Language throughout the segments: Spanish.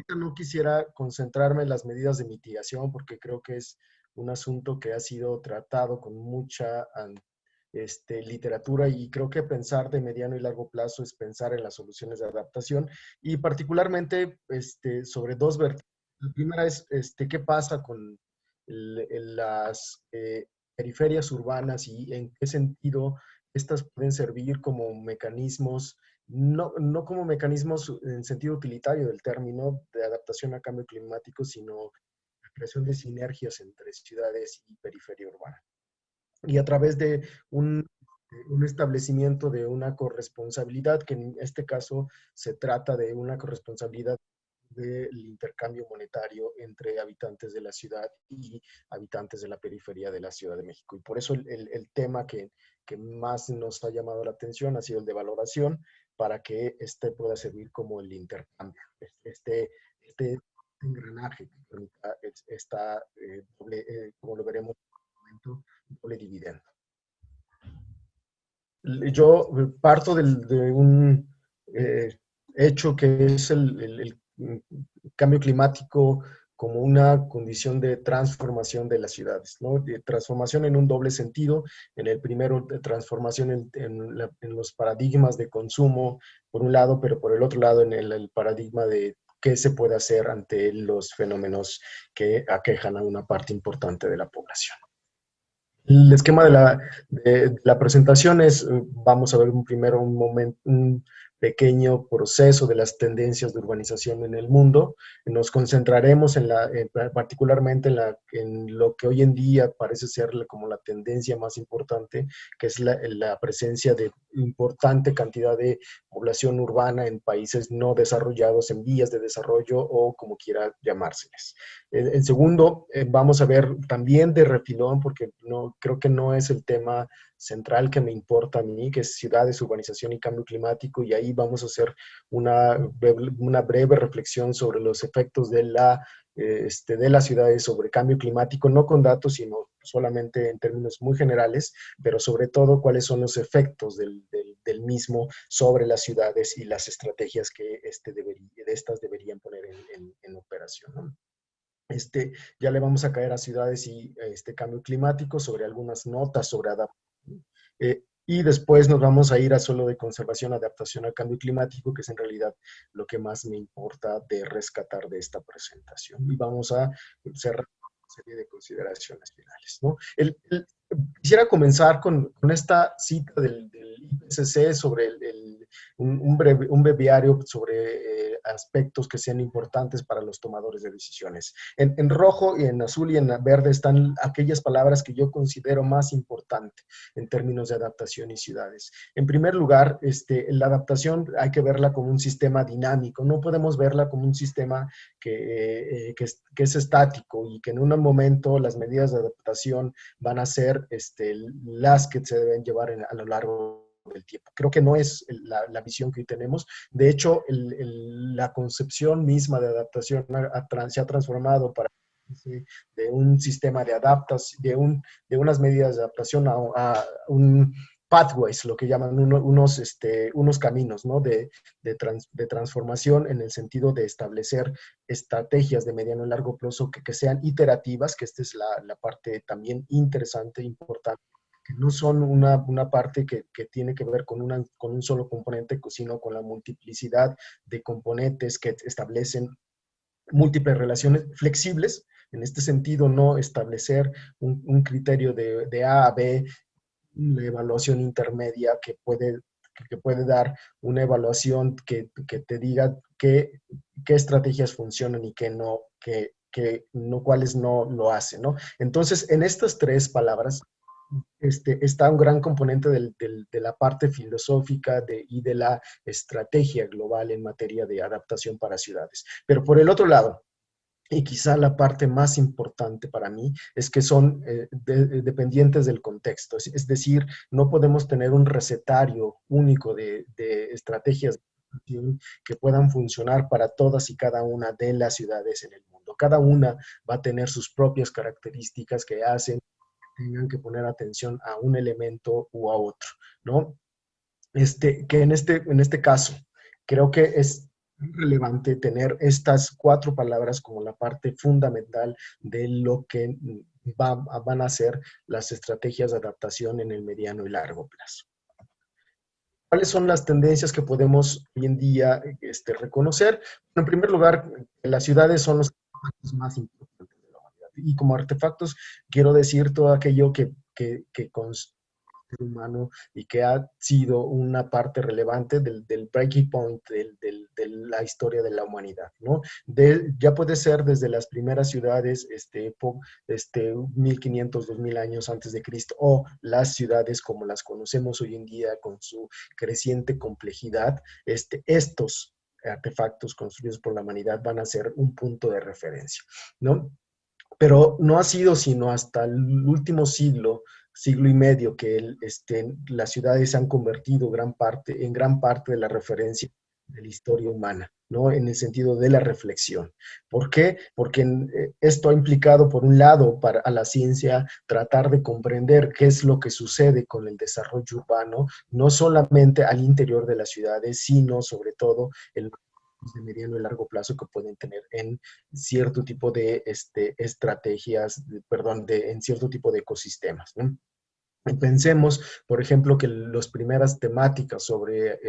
ahorita no quisiera concentrarme en las medidas de mitigación porque creo que es un asunto que ha sido tratado con mucha literatura y creo que pensar de mediano y largo plazo es pensar en las soluciones de adaptación y particularmente sobre dos vertientes. La primera es qué pasa con las periferias urbanas y en qué sentido estas pueden servir como mecanismos, no como mecanismos en sentido utilitario del término de adaptación a cambio climático, sino la creación de sinergias entre ciudades y periferia urbana. Y a través de un establecimiento de una corresponsabilidad, que en este caso se trata de una corresponsabilidad del intercambio monetario entre habitantes de la ciudad y habitantes de la periferia de la Ciudad de México. Y por eso el tema que más nos ha llamado la atención ha sido el de valoración, para que pueda servir como el intercambio, este engranaje que permita esta doble, como lo veremos en un momento, doble dividendo. Yo parto de un hecho que es el cambio climático como una condición de transformación de las ciudades, ¿no? De transformación en un doble sentido. En el primero, de transformación en los paradigmas de consumo, por un lado, pero por el otro lado, en el paradigma de qué se puede hacer ante los fenómenos que aquejan a una parte importante de la población. El esquema de la presentación es, vamos a ver primero un momento, un pequeño proceso de las tendencias de urbanización en el mundo. Nos concentraremos particularmente en lo que hoy en día parece ser como la tendencia más importante, que es la presencia de importante cantidad de población urbana en países no desarrollados, en vías de desarrollo o como quiera llamárseles. En segundo, vamos a ver también de refilón, porque creo que no es el tema central que me importa a mí, que es ciudades, urbanización y cambio climático, y ahí vamos a hacer una breve reflexión sobre los efectos de las ciudades sobre cambio climático, no con datos, sino solamente en términos muy generales, pero sobre todo cuáles son los efectos del mismo sobre las ciudades y las estrategias que estas deberían poner en operación, ¿no? Ya le vamos a caer a ciudades y cambio climático sobre algunas notas sobre adaptación. Y después nos vamos a ir a solo de conservación, adaptación al cambio climático, que es en realidad lo que más me importa de rescatar de esta presentación. Y vamos a cerrar una serie de consideraciones finales, ¿no? Quisiera comenzar con esta cita del IPCC sobre un breviario sobre aspectos que sean importantes para los tomadores de decisiones. En rojo y en azul y en verde están aquellas palabras que yo considero más importantes en términos de adaptación y ciudades. En primer lugar, la adaptación hay que verla como un sistema dinámico, no podemos verla como un sistema que es estático y que en un momento las medidas de adaptación van a ser las que se deben llevar a lo largo del tiempo. Creo que no es la visión que hoy tenemos. De hecho, la concepción misma de adaptación se ha transformado para de un sistema de adaptación, de unas medidas de adaptación a un pathways, lo que llaman unos caminos, ¿no? de transformación en el sentido de establecer estrategias de mediano y largo plazo que sean iterativas, que esta es la parte también interesante, importante, que no son una parte que tiene que ver con un solo componente, sino con la multiplicidad de componentes que establecen múltiples relaciones flexibles. En este sentido, no establecer un criterio de A a B, una evaluación intermedia que puede dar una evaluación que te diga qué estrategias funcionan y qué no, cuáles no lo hacen, ¿no? Entonces, en estas tres palabras está un gran componente de la parte filosófica y de la estrategia global en materia de adaptación para ciudades. Pero por el otro lado, y quizá la parte más importante para mí es que son dependientes del contexto. Es decir, no podemos tener un recetario único de estrategias que puedan funcionar para todas y cada una de las ciudades en el mundo. Cada una va a tener sus propias características que hacen que tengan que poner atención a un elemento u a otro, ¿no? Que en este caso creo que es relevante tener estas cuatro palabras como la parte fundamental de lo que van a ser las estrategias de adaptación en el mediano y largo plazo. ¿Cuáles son las tendencias que podemos hoy en día reconocer? En primer lugar, las ciudades son los artefactos más importantes de la humanidad. Y como artefactos, quiero decir todo aquello que ser humano y que ha sido una parte relevante del breaking point de la historia de la humanidad, ¿no? Ya puede ser desde las primeras ciudades, 1500, 2000 años antes de Cristo, o las ciudades como las conocemos hoy en día con su creciente complejidad, estos artefactos construidos por la humanidad van a ser un punto de referencia, ¿no? Pero no ha sido sino hasta el último siglo, siglo y medio, que las ciudades se han convertido en gran parte de la referencia de la historia humana, ¿no? En el sentido de la reflexión. ¿Por qué? Porque esto ha implicado, por un lado, para a la ciencia tratar de comprender qué es lo que sucede con el desarrollo urbano, no solamente al interior de las ciudades, sino sobre todo el de mediano y largo plazo que pueden tener en cierto tipo de estrategias, perdón, en cierto tipo de ecosistemas, ¿no? Pensemos, por ejemplo, que las primeras temáticas sobre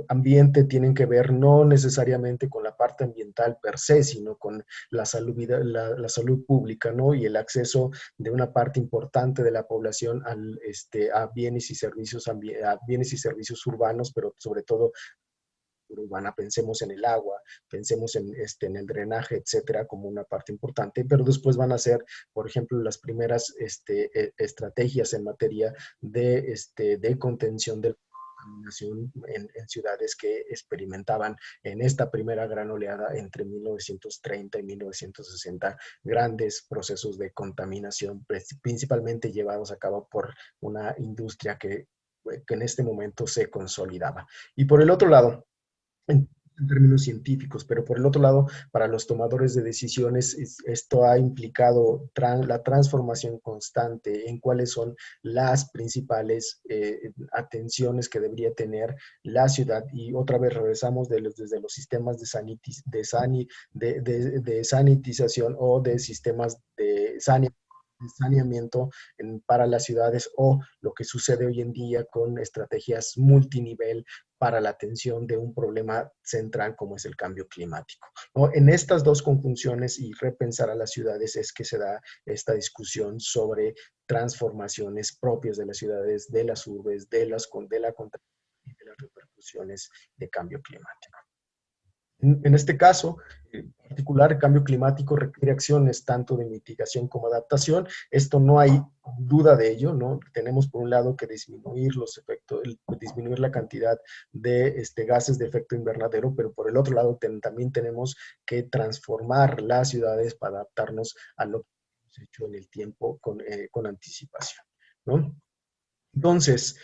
ambiente tienen que ver no necesariamente con la parte ambiental per se, sino con la salud pública, ¿no? Y el acceso de una parte importante de la población a bienes y servicios, a bienes y servicios urbanos, pero sobre todo urbana, pensemos en el agua, pensemos en el drenaje, etcétera, como una parte importante, pero después van a ser, por ejemplo, las primeras estrategias en materia de contención de contaminación en ciudades que experimentaban en esta primera gran oleada entre 1930 y 1960 grandes procesos de contaminación, principalmente llevados a cabo por una industria que en este momento se consolidaba. Y por el otro lado, en términos científicos, pero por el otro lado, para los tomadores de decisiones, esto ha implicado la transformación constante en cuáles son las principales atenciones que debería tener la ciudad. Y otra vez regresamos desde los sistemas de sanitización o de sistemas de saneamiento para las ciudades, o lo que sucede hoy en día con estrategias multinivel para la atención de un problema central como es el cambio climático, ¿no? En estas dos conjunciones y repensar a las ciudades es que se da esta discusión sobre transformaciones propias de las ciudades, de las urbes, de la contaminación y de las repercusiones de cambio climático. En este caso, en particular, el cambio climático requiere acciones tanto de mitigación como adaptación. Esto no hay duda de ello, ¿no? Tenemos por un lado que disminuir los efectos, disminuir la cantidad de gases de efecto invernadero, pero por el otro lado también tenemos que transformar las ciudades para adaptarnos a lo que hemos hecho en el tiempo con anticipación, ¿no? Entonces,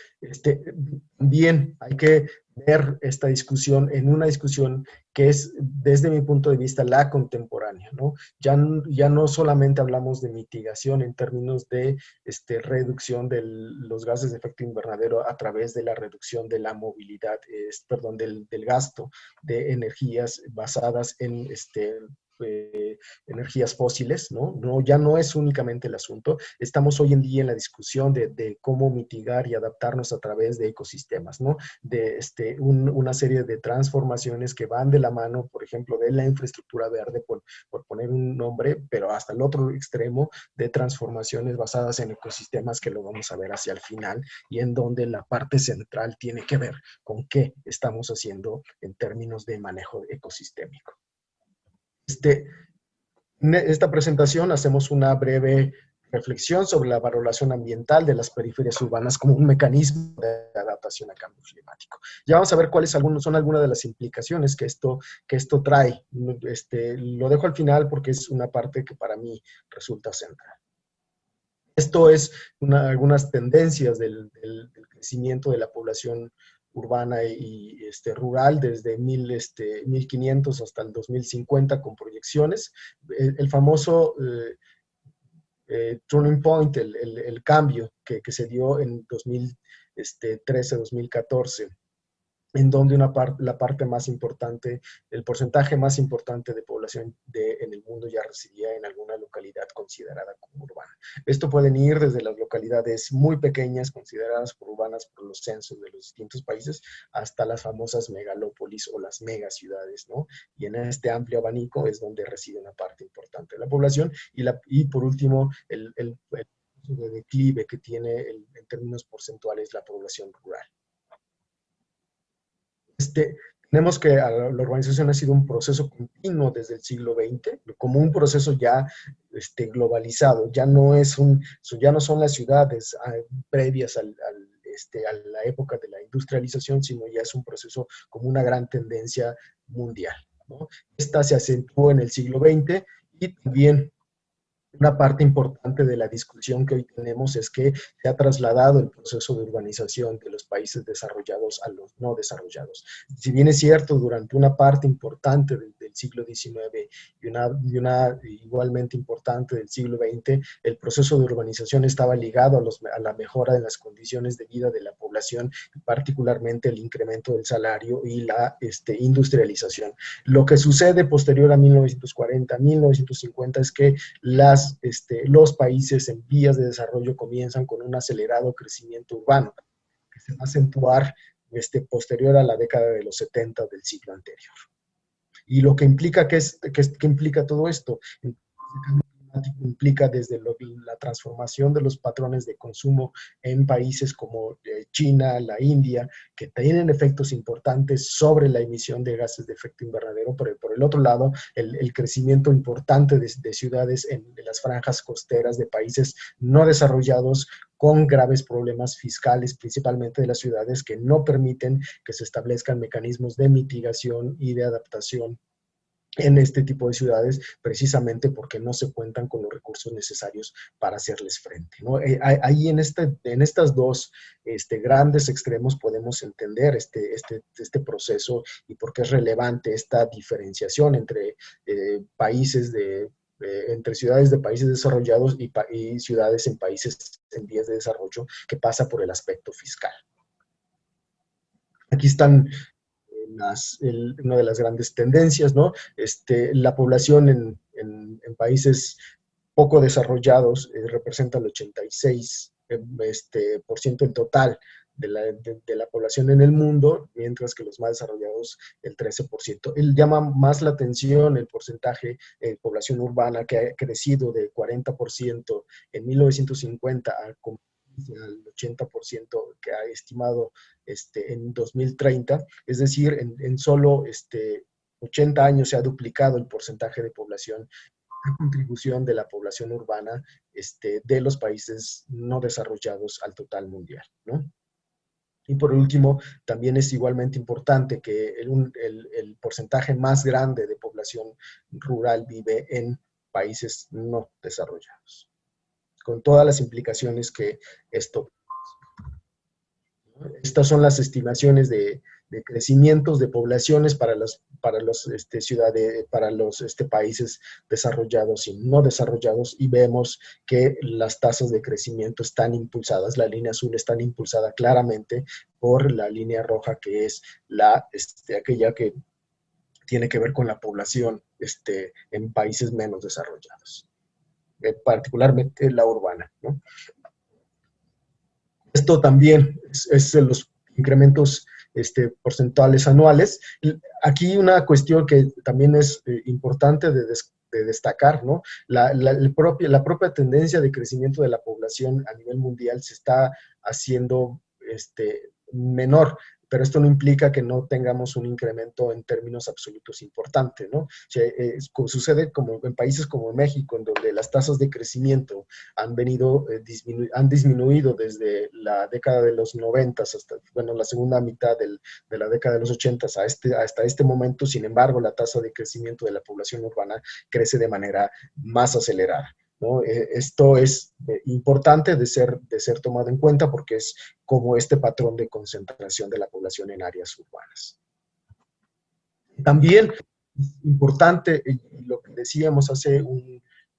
bien, hay que ver esta discusión en una discusión que es, desde mi punto de vista, la contemporánea, ¿no? Ya no solamente hablamos de mitigación en términos de reducción de los gases de efecto invernadero a través de la reducción de la movilidad, perdón, del gasto de energías basadas en energías fósiles, ¿no? ¿no? Ya no es únicamente el asunto. Estamos hoy en día en la discusión de cómo mitigar y adaptarnos a través de ecosistemas, ¿no? De una serie de transformaciones que van de la mano, por ejemplo, de la infraestructura verde, por poner un nombre, pero hasta el otro extremo de transformaciones basadas en ecosistemas que lo vamos a ver hacia el final, y en donde la parte central tiene que ver con qué estamos haciendo en términos de manejo ecosistémico. En esta presentación hacemos una breve reflexión sobre la valoración ambiental de las periferias urbanas como un mecanismo de adaptación al cambio climático. Ya vamos a ver cuáles son algunas de las implicaciones que esto trae. Lo dejo al final porque es una parte que para mí resulta central. Esto es algunas tendencias del crecimiento de la población urbana y rural desde 1500 hasta el 2050 con proyecciones. El famoso turning point, el cambio que se dio en 2013-2014 en donde la parte más importante, el porcentaje más importante de población en el mundo ya residía en alguna localidad considerada como urbana. Esto pueden ir desde las localidades muy pequeñas, consideradas por urbanas por los censos de los distintos países, hasta las famosas megalópolis o las megaciudades, ¿no? Y en este amplio abanico es donde reside una parte importante de la población. Y por último, el de declive que tiene en términos porcentuales la población rural. Tenemos que la urbanización ha sido un proceso continuo desde el siglo XX, como un proceso ya globalizado. Ya no son las ciudades previas a la época de la industrialización, sino ya es un proceso como una gran tendencia mundial, ¿no? Esta se acentuó en el siglo XX y también una parte importante de la discusión que hoy tenemos es que se ha trasladado el proceso de urbanización de los países desarrollados a los no desarrollados. Si bien es cierto, durante una parte importante del siglo XIX y una igualmente importante del siglo XX, el proceso de urbanización estaba ligado a la mejora de las condiciones de vida de la población, particularmente el incremento del salario y la industrialización. Lo que sucede posterior a 1940, 1950 es que los países en vías de desarrollo comienzan con un acelerado crecimiento urbano, que se va a acentuar posterior a la década de los 70 del siglo anterior. Y lo que implica, ¿qué implica todo esto? Implica desde la transformación de los patrones de consumo en países como China, la India, que tienen efectos importantes sobre la emisión de gases de efecto invernadero, pero por el otro lado, el crecimiento importante de ciudades en las franjas costeras de países no desarrollados con graves problemas fiscales, principalmente de las ciudades, que no permiten que se establezcan mecanismos de mitigación y de adaptación en este tipo de ciudades, precisamente porque no se cuentan con los recursos necesarios para hacerles frente, ¿no? Ahí en estas dos grandes extremos podemos entender este proceso y por qué es relevante esta diferenciación entre entre ciudades de países desarrollados y ciudades en países en vías de desarrollo, que pasa por el aspecto fiscal. Aquí están una de las grandes tendencias, ¿no? La población en países poco desarrollados representa el 86% por ciento en total de la población en el mundo, mientras que los más desarrollados el 13%. Él llama más la atención el porcentaje de población urbana que ha crecido de 40% en 1950 al 80% que ha estimado en 2030, es decir, en solo 80 años se ha duplicado el porcentaje de población, la contribución de la población urbana de los países no desarrollados al total mundial, ¿no? Y por último, también es igualmente importante que el porcentaje más grande de población rural vive en países no desarrollados, con todas las implicaciones que esto. Estas son las estimaciones de crecimientos de poblaciones para los países desarrollados y no desarrollados, y vemos que las tasas de crecimiento están impulsadas, la línea azul está impulsada claramente por la línea roja, que es aquella que tiene que ver con la población en países menos desarrollados, particularmente la urbana, ¿no? Esto también es de los incrementos porcentuales anuales. Aquí una cuestión que también es importante de destacar, ¿no? La propia tendencia de crecimiento de la población a nivel mundial se está haciendo menor, pero esto no implica que no tengamos un incremento en términos absolutos importante, ¿no? Sucede como en países como México, en donde las tasas de crecimiento han disminuido desde la década de los 90 hasta, bueno, la segunda mitad de la década de los 80 hasta este momento. Sin embargo, la tasa de crecimiento de la población urbana crece de manera más acelerada, ¿no? Esto es importante de ser tomado en cuenta porque es como este patrón de concentración de la población en áreas urbanas. También es importante lo que decíamos hace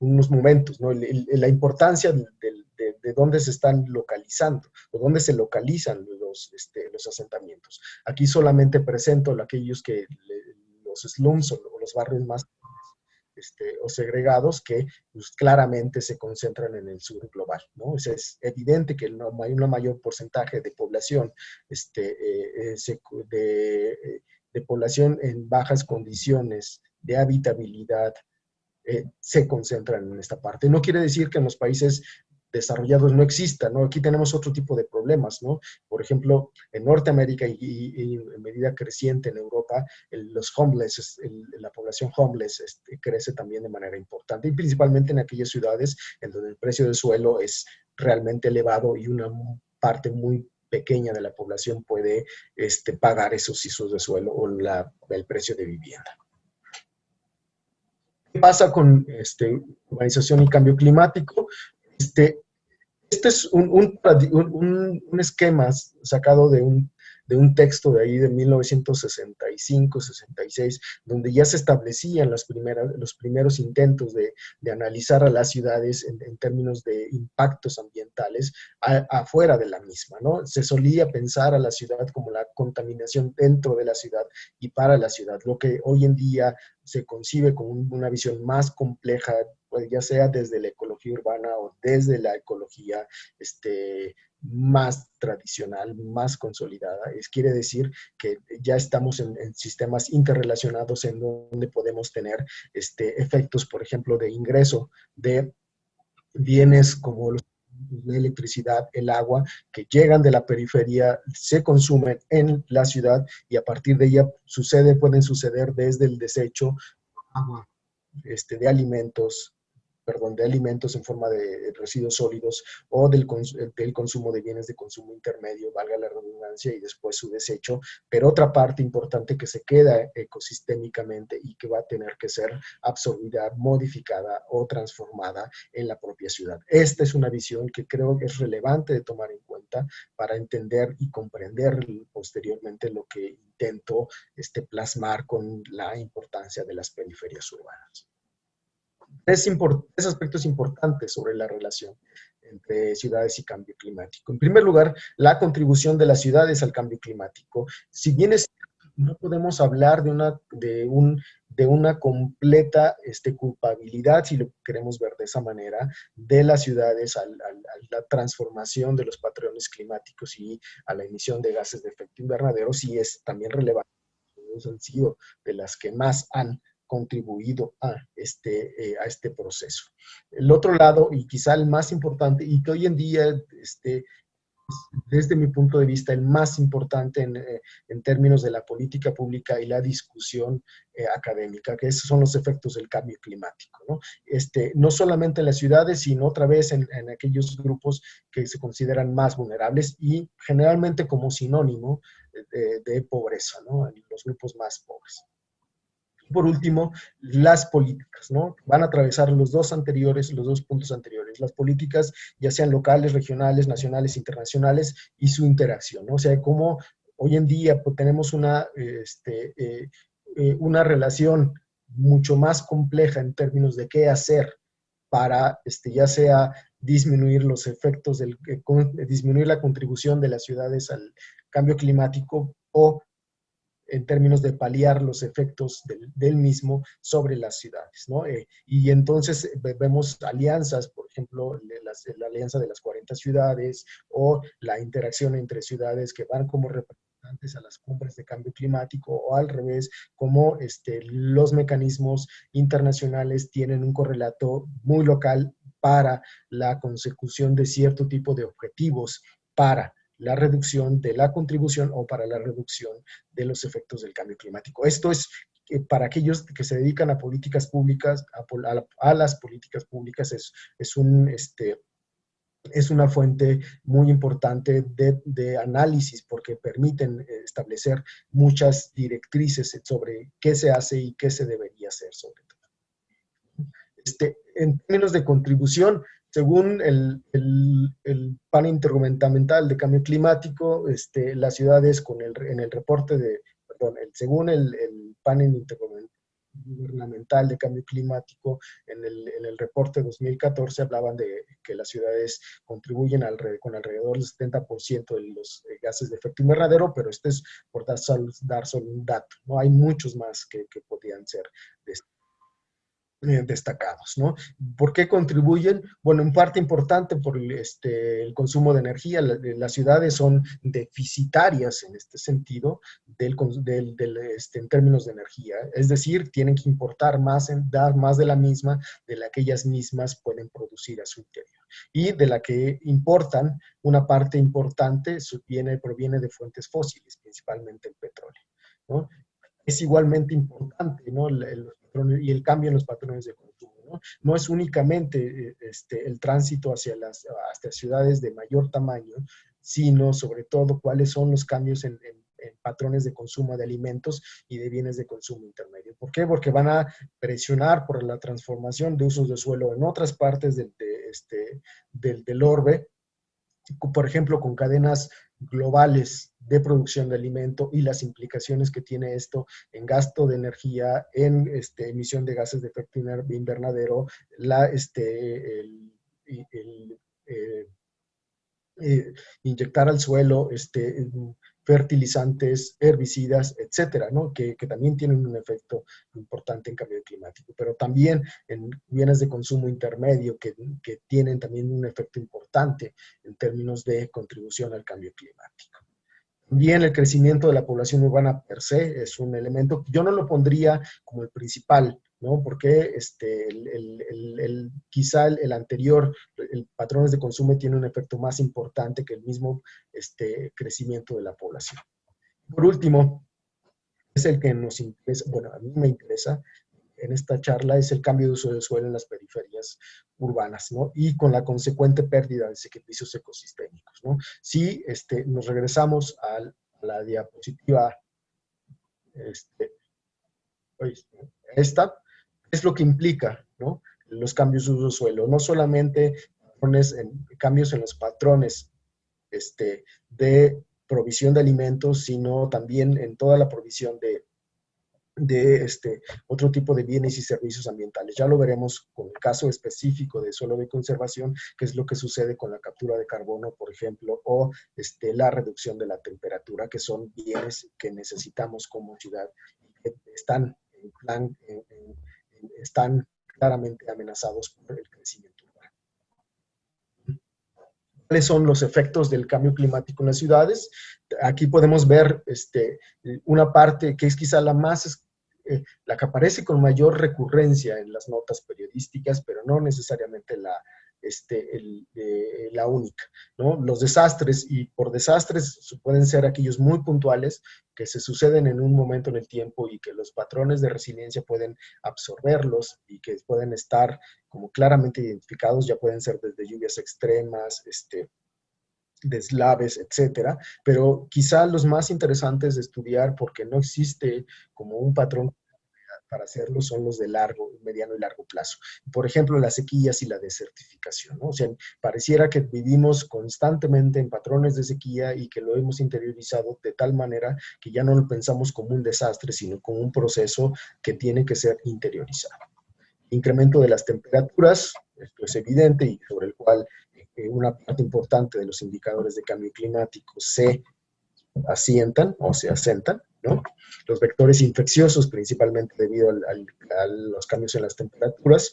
unos momentos, ¿no? La importancia de dónde se están localizando o dónde se localizan los los asentamientos. Aquí solamente presento aquellos que los slums o los barrios más o segregados que pues, claramente se concentran en el sur global, ¿no? Es evidente que hay un mayor porcentaje de población de población en bajas condiciones de habitabilidad se concentran en esta parte. No quiere decir que en los países desarrollados no exista, ¿no? Aquí tenemos otro tipo de problemas, ¿no? Por ejemplo, en Norteamérica y en medida creciente en Europa, los homeless, la población homeless crece también de manera importante y principalmente en aquellas ciudades en donde el precio del suelo es realmente elevado y una parte muy pequeña de la población puede pagar esos usos de suelo o el precio de vivienda. ¿Qué pasa con urbanización y cambio climático? Este es un esquema sacado de un texto de ahí de 1965-66, donde ya se establecían los primeros intentos de analizar a las ciudades en términos de impactos ambientales afuera de la misma, ¿no? Se solía pensar a la ciudad como la contaminación dentro de la ciudad y para la ciudad, lo que hoy en día se concibe como una visión más compleja, pues ya sea desde la ecología urbana o desde la ecología más tradicional, más consolidada. Quiere decir que ya estamos en sistemas interrelacionados en donde podemos tener efectos, por ejemplo, de ingreso de bienes como la electricidad, el agua, que llegan de la periferia, se consumen en la ciudad y a partir de ella pueden suceder desde el desecho agua, de alimentos en forma de residuos sólidos o del consumo de bienes de consumo intermedio, valga la redundancia, y después su desecho, pero otra parte importante que se queda ecosistémicamente y que va a tener que ser absorbida, modificada o transformada en la propia ciudad. Esta es una visión que creo que es relevante de tomar en cuenta para entender y comprender posteriormente lo que intento plasmar con la importancia de las periferias urbanas. Tres aspectos importantes sobre la relación entre ciudades y cambio climático. En primer lugar, la contribución de las ciudades al cambio climático. Si bien no podemos hablar de una completa culpabilidad, si lo queremos ver de esa manera, de las ciudades a la transformación de los patrones climáticos y a la emisión de gases de efecto invernadero, sí es también relevante. Han sido de las que más han contribuido a este proceso. El otro lado, y quizá el más importante, y que hoy en día, desde mi punto de vista, el más importante en términos de la política pública y la discusión académica, que esos son los efectos del cambio climático, ¿no? No solamente en las ciudades, sino otra vez en aquellos grupos que se consideran más vulnerables y generalmente como sinónimo de pobreza, ¿no? En los grupos más pobres. Por último, las políticas, ¿no? Van a atravesar los dos puntos anteriores, las políticas ya sean locales, regionales, nacionales, internacionales y su interacción, ¿no? O sea, cómo hoy en día pues, tenemos una relación mucho más compleja en términos de qué hacer para ya sea disminuir los efectos, disminuir la contribución de las ciudades al cambio climático o en términos de paliar los efectos del mismo sobre las ciudades, ¿no? Y entonces vemos alianzas, por ejemplo, la alianza de las 40 ciudades o la interacción entre ciudades que van como representantes a las cumbres de cambio climático o al revés, como los mecanismos internacionales tienen un correlato muy local para la consecución de cierto tipo de objetivos para la reducción de la contribución o para la reducción de los efectos del cambio climático. Esto es para aquellos que se dedican a políticas públicas, a las políticas públicas, es una fuente muy importante de análisis porque permiten establecer muchas directrices sobre qué se hace y qué se debería hacer sobre todo. En términos de contribución, según el panel intergubernamental de cambio climático, las ciudades en el reporte según el panel gubernamental de cambio climático, en el reporte 2014 hablaban de que las ciudades contribuyen con alrededor del 70% de los gases de efecto invernadero, pero este es por dar solo un dato, ¿no? Hay muchos más que podrían ser destacados, ¿no? ¿Por qué contribuyen? Bueno, en parte importante por el consumo de energía. Las ciudades son deficitarias en este sentido en términos de energía. Es decir, tienen que importar más, dar más de la misma de la que ellas mismas pueden producir a su interior. Y de la que importan, una parte importante proviene de fuentes fósiles, principalmente el petróleo, ¿no? Es igualmente importante, ¿no? Y el cambio en los patrones de consumo, ¿no? No es únicamente el tránsito hacia ciudades de mayor tamaño, sino sobre todo cuáles son los cambios en patrones de consumo de alimentos y de bienes de consumo intermedio. ¿Por qué? Porque van a presionar por la transformación de usos de suelo en otras partes del orbe, por ejemplo, con cadenas globales de producción de alimento y las implicaciones que tiene esto en gasto de energía, en emisión de gases de efecto invernadero, el, eh, inyectar al suelo fertilizantes, herbicidas, etcétera, ¿no? Que también tienen un efecto importante en cambio climático, pero también en bienes de consumo intermedio que tienen también un efecto importante en términos de contribución al cambio climático. También el crecimiento de la población urbana per se es un elemento, yo no lo pondría como el principal, ¿no? Porque quizá el anterior, el patrones de consumo tiene un efecto más importante que el mismo crecimiento de la población. Por último, es el que nos interesa, bueno, a mí me interesa en esta charla, es el cambio de uso del suelo en las periferias urbanas, ¿no? Y con la consecuente pérdida de servicios ecosistémicos, ¿no? Si nos regresamos a la diapositiva, esta, es lo que implica, ¿no? Los cambios de uso del suelo, no solamente cambios en los patrones de provisión de alimentos, sino también en toda la provisión de otro tipo de bienes y servicios ambientales. Ya lo veremos con el caso específico de suelo de conservación, que es lo que sucede con la captura de carbono, por ejemplo, o la reducción de la temperatura, que son bienes que necesitamos como ciudad y que están claramente amenazados por el crecimiento urbano. ¿Cuáles son los efectos del cambio climático en las ciudades? Aquí podemos ver una parte que es quizá la que aparece con mayor recurrencia en las notas periodísticas, pero no necesariamente la única, ¿no? Los desastres, y por desastres pueden ser aquellos muy puntuales que se suceden en un momento en el tiempo y que los patrones de resiliencia pueden absorberlos y que pueden estar como claramente identificados, ya pueden ser desde lluvias extremas, deslaves, etcétera, pero quizá los más interesantes de estudiar, porque no existe como un patrón para hacerlo, son los de mediano y largo plazo. Por ejemplo, las sequías y la desertificación, ¿no? O sea, pareciera que vivimos constantemente en patrones de sequía y que lo hemos interiorizado de tal manera que ya no lo pensamos como un desastre, sino como un proceso que tiene que ser interiorizado. Incremento de las temperaturas, esto es evidente y sobre el cual una parte importante de los indicadores de cambio climático se asientan o se asentan, ¿no? Los vectores infecciosos, principalmente debido a los cambios en las temperaturas,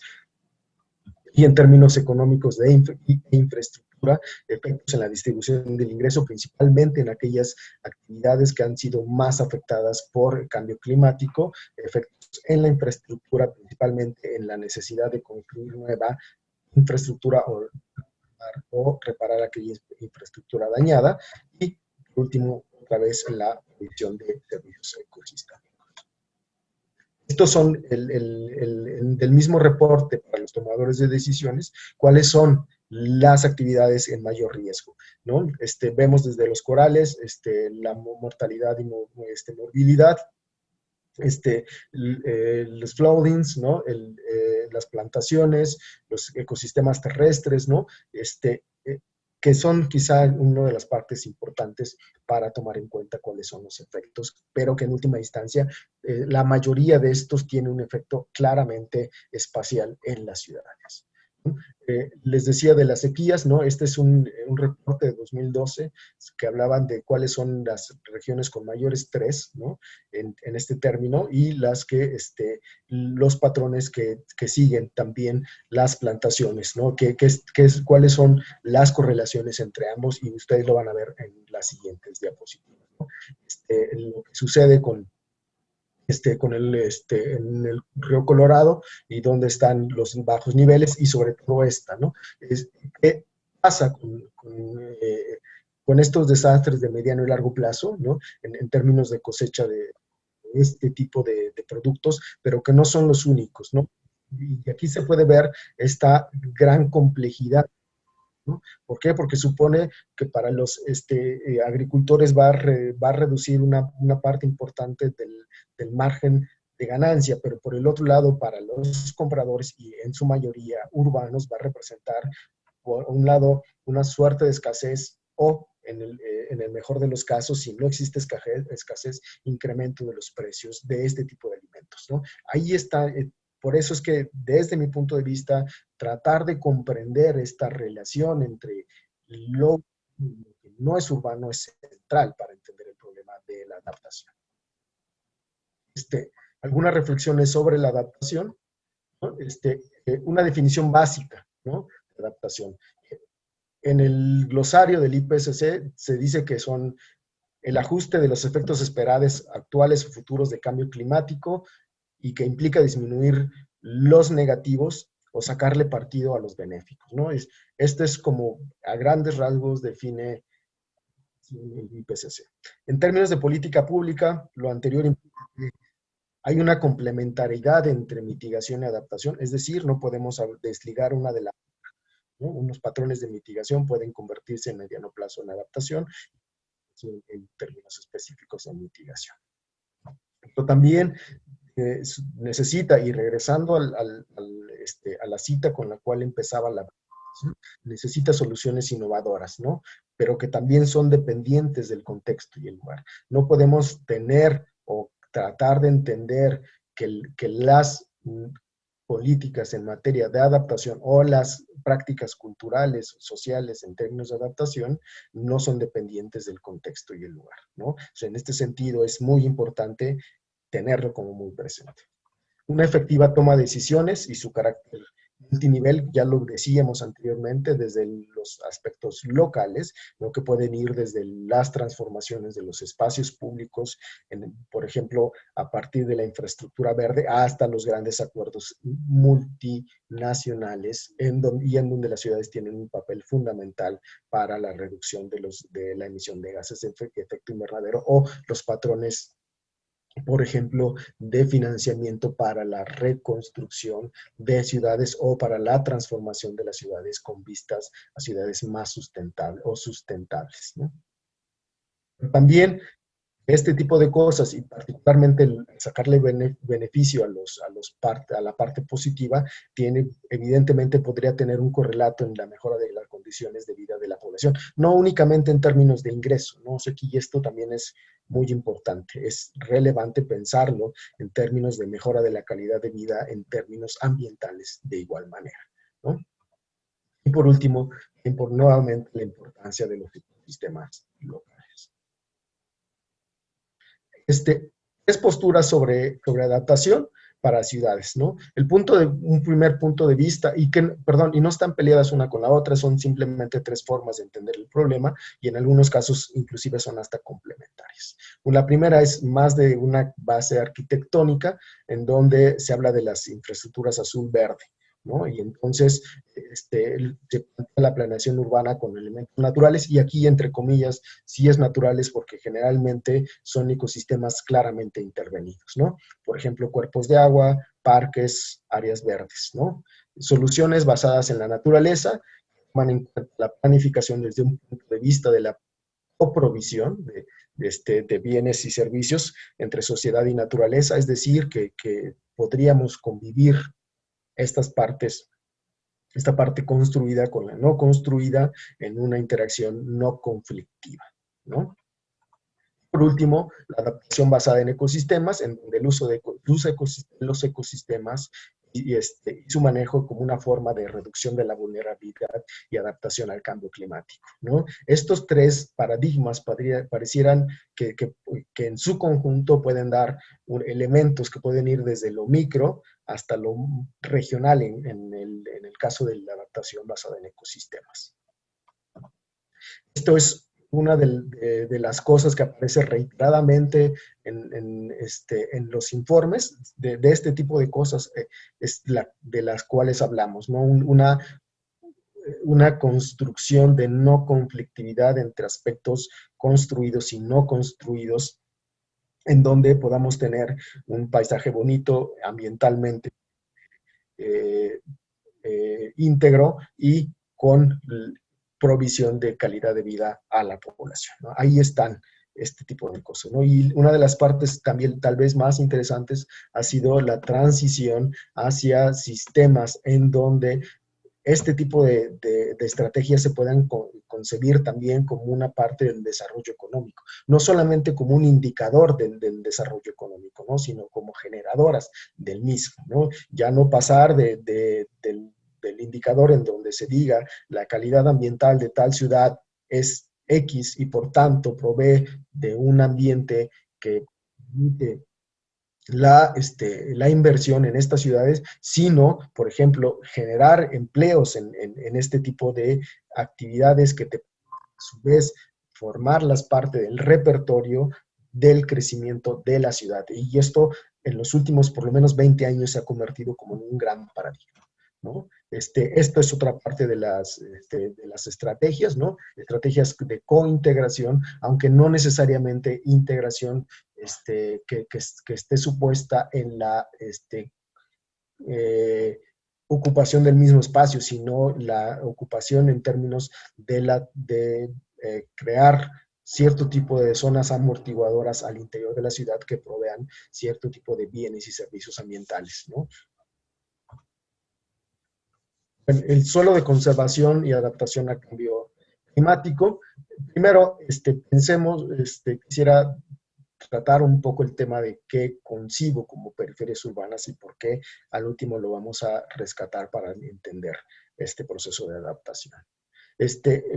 y en términos económicos de infraestructura, efectos en la distribución del ingreso, principalmente en aquellas actividades que han sido más afectadas por el cambio climático, efectos en la infraestructura, principalmente en la necesidad de construir nueva infraestructura o reparar aquella infraestructura dañada, y por último, otra vez, la provisión de servicios ecosistémicos. Estos son del mismo reporte para los tomadores de decisiones, cuáles son las actividades en mayor riesgo, ¿no? Vemos desde los corales, la mortalidad y morbilidad, los floodings, ¿no? Las plantaciones, los ecosistemas terrestres, ¿no? que son quizá una de las partes importantes para tomar en cuenta cuáles son los efectos, pero que en última instancia la mayoría de estos tiene un efecto claramente espacial en las ciudades. Les decía de las sequías, ¿no? Este es un reporte de 2012 que hablaban de cuáles son las regiones con mayor estrés, ¿no? En este término, y las que, los patrones que siguen también las plantaciones, ¿no? Cuáles son las correlaciones entre ambos, y ustedes lo van a ver en las siguientes diapositivas, ¿no? Lo que sucede en el río Colorado y dónde están los bajos niveles y sobre todo esta, ¿no? ¿Qué pasa con estos desastres de mediano y largo plazo, ¿no? En términos de cosecha de este tipo de productos, pero que no son los únicos, ¿no? Y aquí se puede ver esta gran complejidad, ¿no? ¿Por qué? Porque supone que para los agricultores va a reducir una parte importante del margen de ganancia, pero por el otro lado, para los compradores, y en su mayoría urbanos, va a representar, por un lado, una suerte de escasez o, en el mejor de los casos, si no existe escasez, incremento de los precios de este tipo de alimentos, ¿no? Ahí está, por eso es que desde mi punto de vista, tratar de comprender esta relación entre lo que no es urbano es central para entender el problema de la adaptación. Algunas reflexiones sobre la adaptación, ¿no? Una definición básica, ¿no? De adaptación. En el glosario del IPCC se dice que son el ajuste de los efectos esperados actuales o futuros de cambio climático y que implica disminuir los negativos o sacarle partido a los benéficos, ¿no? Este es como a grandes rasgos define el IPCC. En términos de política pública, lo anterior implica que hay una complementariedad entre mitigación y adaptación, es decir, no podemos desligar una de la otra, ¿no? Unos patrones de mitigación pueden convertirse en mediano plazo en adaptación, en términos específicos en mitigación. Pero también necesita, y regresando a la cita con la cual empezaba la necesita soluciones innovadoras, ¿no? Pero que también son dependientes del contexto y el lugar. No podemos tener o tratar de entender que las políticas en materia de adaptación o las prácticas culturales, sociales en términos de adaptación, no son dependientes del contexto y el lugar, ¿no? O sea, en este sentido es muy importante tenerlo como muy presente. Una efectiva toma de decisiones y su carácter multinivel, ya lo decíamos anteriormente, desde los aspectos locales, ¿no? Que pueden ir desde las transformaciones de los espacios públicos, por ejemplo, a partir de la infraestructura verde, hasta los grandes acuerdos multinacionales, en donde las ciudades tienen un papel fundamental para la reducción de la emisión de gases de efecto invernadero o los patrones, por ejemplo, de financiamiento para la reconstrucción de ciudades o para la transformación de las ciudades con vistas a ciudades más sustentables o sustentables, ¿no? También este tipo de cosas, y particularmente el sacarle beneficio a la parte positiva, evidentemente podría tener un correlato en la mejora de las condiciones de vida de la población, no únicamente en términos de ingreso, ¿no? O sea, aquí esto también es muy importante, es relevante pensarlo en términos de mejora de la calidad de vida, en términos ambientales de igual manera, ¿no? Y por último, nuevamente la importancia de los sistemas locales. Es postura sobre adaptación para ciudades, ¿no? Un primer punto de vista, y no están peleadas una con la otra, son simplemente tres formas de entender el problema, y en algunos casos inclusive son hasta complementarias. La primera es más de una base arquitectónica, en donde se habla de las infraestructuras azul-verde, ¿no? Y entonces se plantea la planeación urbana con elementos naturales, y aquí, entre comillas, sí es naturales porque generalmente son ecosistemas claramente intervenidos, ¿no? Por ejemplo, cuerpos de agua, parques, áreas verdes, ¿no? Soluciones basadas en la naturaleza, toman en cuenta la planificación desde un punto de vista de la coprovisión de bienes y servicios entre sociedad y naturaleza, es decir, que podríamos convivir estas partes esta parte construida con la no construida en una interacción no conflictiva, ¿no? Por último, la adaptación basada en ecosistemas, en donde el uso de los ecosistemas y su manejo como una forma de reducción de la vulnerabilidad y adaptación al cambio climático, ¿no? Estos tres paradigmas parecieran que en su conjunto pueden dar elementos que pueden ir desde lo micro hasta lo regional en el caso de la adaptación basada en ecosistemas. Esto es una de las cosas que aparece reiteradamente en los informes de este tipo de cosas, de las cuales hablamos, ¿no? Una construcción de no conflictividad entre aspectos construidos y no construidos, en donde podamos tener un paisaje bonito ambientalmente íntegro y con provisión de calidad de vida a la población, ¿no? Ahí están este tipo de cosas, ¿no? Y una de las partes también tal vez más interesantes ha sido la transición hacia sistemas en donde este tipo de estrategias se puedan concebir también como una parte del desarrollo económico, no solamente como un indicador del desarrollo económico, ¿no? Sino como generadoras del mismo, ¿no? Ya no pasar del indicador en donde se diga la calidad ambiental de tal ciudad es X y por tanto provee de un ambiente que permite la inversión en estas ciudades, sino, por ejemplo, generar empleos en este tipo de actividades que te, a su vez, formarlas parte del repertorio del crecimiento de la ciudad. Y esto en los últimos por lo menos 20 años se ha convertido como en un gran paradigma, ¿no? Esto es otra parte de las estrategias, ¿no? Estrategias de cointegración, aunque no necesariamente integración que esté supuesta en la eh, ocupación del mismo espacio, sino la ocupación en términos de crear cierto tipo de zonas amortiguadoras al interior de la ciudad que provean cierto tipo de bienes y servicios ambientales, ¿no? El suelo de conservación y adaptación al cambio climático. Primero, pensemos, quisiera tratar un poco el tema de qué concibo como periferias urbanas y por qué al último lo vamos a rescatar para entender este proceso de adaptación.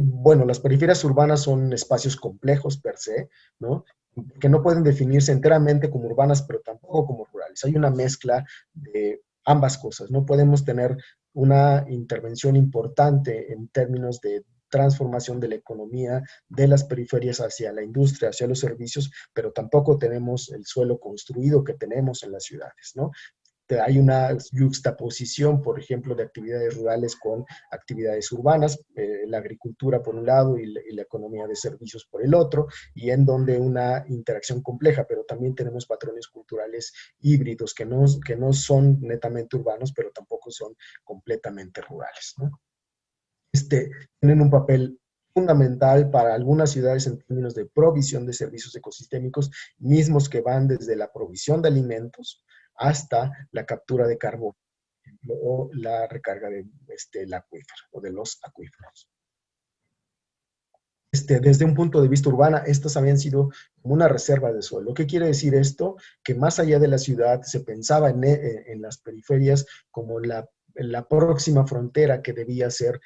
Bueno, las periferias urbanas son espacios complejos per se, ¿no? Que no pueden definirse enteramente como urbanas, pero tampoco como rurales. Hay una mezcla de ambas cosas. No podemos tener una intervención importante en términos de transformación de la economía de las periferias hacia la industria, hacia los servicios, pero tampoco tenemos el suelo construido que tenemos en las ciudades, ¿no? Hay una juxtaposición, por ejemplo, de actividades rurales con actividades urbanas, la agricultura por un lado y la economía de servicios por el otro, y en donde una interacción compleja, pero también tenemos patrones culturales híbridos que no son netamente urbanos, pero tampoco son completamente rurales, ¿no? Tienen un papel fundamental para algunas ciudades en términos de provisión de servicios ecosistémicos, mismos que van desde la provisión de alimentos hasta la captura de carbono o la recarga del acuífero o de los acuíferos. Desde un punto de vista urbana, estas habían sido como una reserva de suelo. ¿Qué quiere decir esto? Que más allá de la ciudad se pensaba en las periferias como la próxima frontera que debía ser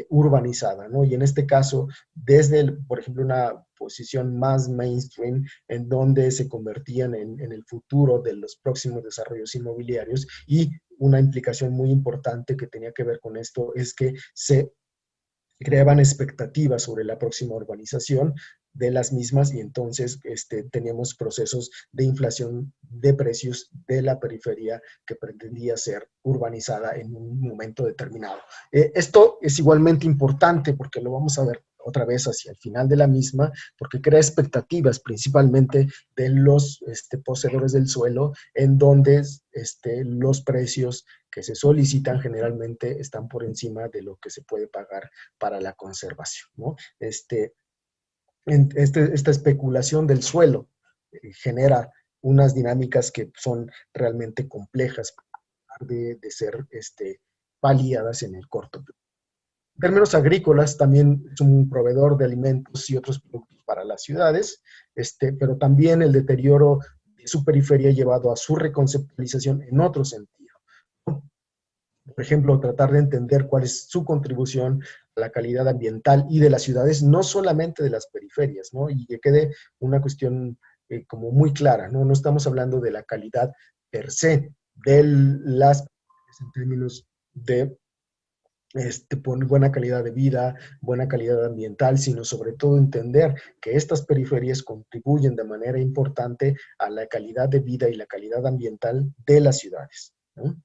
urbanizada, ¿no? Y en este caso, desde, por ejemplo, una posición más mainstream, en donde se convertían en el futuro de los próximos desarrollos inmobiliarios, y una implicación muy importante que tenía que ver con esto es que se creaban expectativas sobre la próxima urbanización de las mismas y entonces teníamos procesos de inflación de precios de la periferia que pretendía ser urbanizada en un momento determinado. Esto es igualmente importante porque lo vamos a ver otra vez hacia el final de la misma, porque crea expectativas principalmente de los poseedores del suelo, en donde los precios que se solicitan generalmente están por encima de lo que se puede pagar para la conservación, ¿no? Esta especulación del suelo genera unas dinámicas que son realmente complejas de ser paliadas en el corto plazo. En términos agrícolas, también es un proveedor de alimentos y otros productos para las ciudades, pero también el deterioro de su periferia ha llevado a su reconceptualización en otro sentido. Por ejemplo, tratar de entender cuál es su contribución a la calidad ambiental y de las ciudades, no solamente de las periferias, ¿no? Y que quede una cuestión como muy clara, ¿no? No estamos hablando de la calidad per se de las en términos de buena calidad de vida, buena calidad ambiental, sino sobre todo entender que estas periferias contribuyen de manera importante a la calidad de vida y la calidad ambiental de las ciudades, ¿no?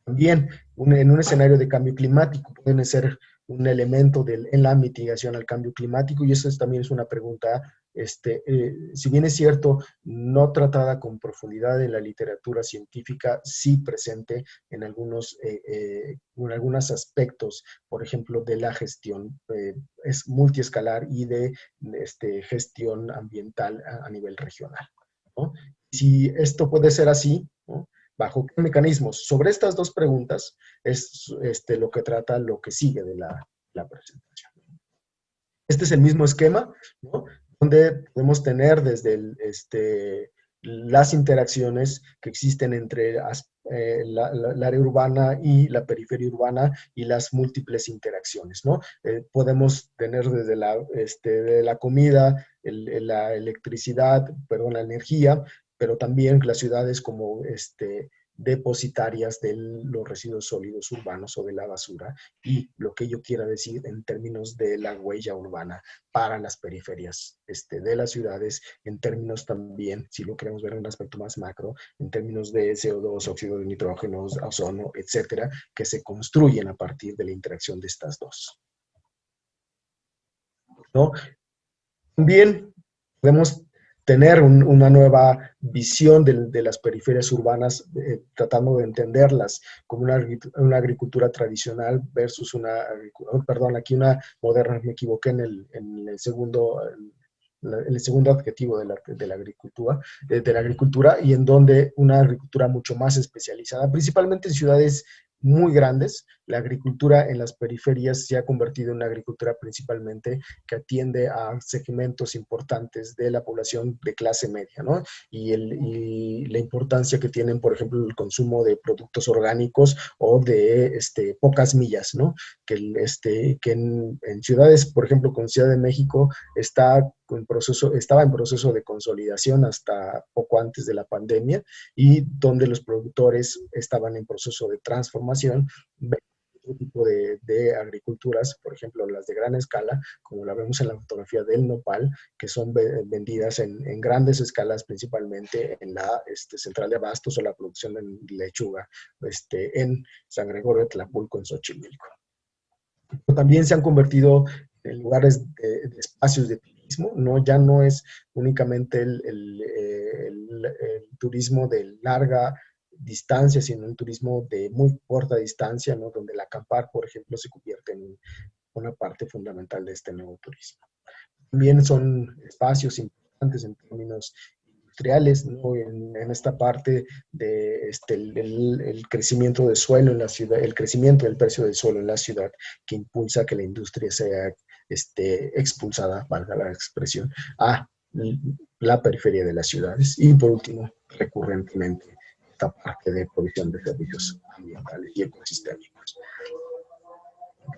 También en un escenario de cambio climático pueden ser un elemento en la mitigación al cambio climático, y eso también es una pregunta, si bien es cierto, no tratada con profundidad en la literatura científica, sí presente en algunos aspectos, por ejemplo, de la gestión, es multiescalar y de gestión ambiental a nivel regional, ¿no? Si esto puede ser así, ¿no? ¿Bajo qué mecanismos? Sobre estas dos preguntas es lo que trata lo que sigue de la presentación. Este es el mismo esquema, ¿no? Donde podemos tener desde las interacciones que existen entre la área urbana y la periferia urbana y las múltiples interacciones, ¿no? Podemos tener desde de la comida, la electricidad, perdón, la energía, pero también las ciudades como depositarias de los residuos sólidos urbanos o de la basura, y lo que yo quiera decir en términos de la huella urbana para las periferias de las ciudades, en términos también, si lo queremos ver en un aspecto más macro, en términos de CO2, óxido de nitrógeno, ozono, etcétera, que se construyen a partir de la interacción de estas dos, ¿no? También podemos tener una nueva visión de las periferias urbanas, tratando de entenderlas como una agricultura tradicional versus perdón, aquí una moderna, me equivoqué en el segundo adjetivo de la agricultura, y en donde una agricultura mucho más especializada, principalmente en ciudades muy grandes. La agricultura en las periferias se ha convertido en una agricultura principalmente que atiende a segmentos importantes de la población de clase media, ¿no? Y la importancia que tienen, por ejemplo, el consumo de productos orgánicos o de pocas millas, ¿no? Que en ciudades, por ejemplo, con Ciudad de México, estaba en proceso de consolidación hasta poco antes de la pandemia, y donde los productores estaban en proceso de transformación, otro tipo de agriculturas, por ejemplo, las de gran escala, como la vemos en la fotografía del nopal, que son vendidas en grandes escalas, principalmente en la central de abastos o la producción de lechuga en San Gregorio de Tlapulco, en Xochimilco. También se han convertido en lugares de espacios de turismo, ¿no? Ya no es únicamente el turismo de larga distancia, sino un turismo de muy corta distancia, ¿no? Donde el acampar, por ejemplo, se convierte en una parte fundamental de este nuevo turismo. También son espacios importantes en términos industriales, ¿no? En esta parte de el crecimiento del suelo en la ciudad, el crecimiento del precio del suelo en la ciudad, que impulsa que la industria sea expulsada, valga la expresión, a la periferia de las ciudades. Y por último, recurrentemente, esta parte de provisión de servicios ambientales y ecosistémicos.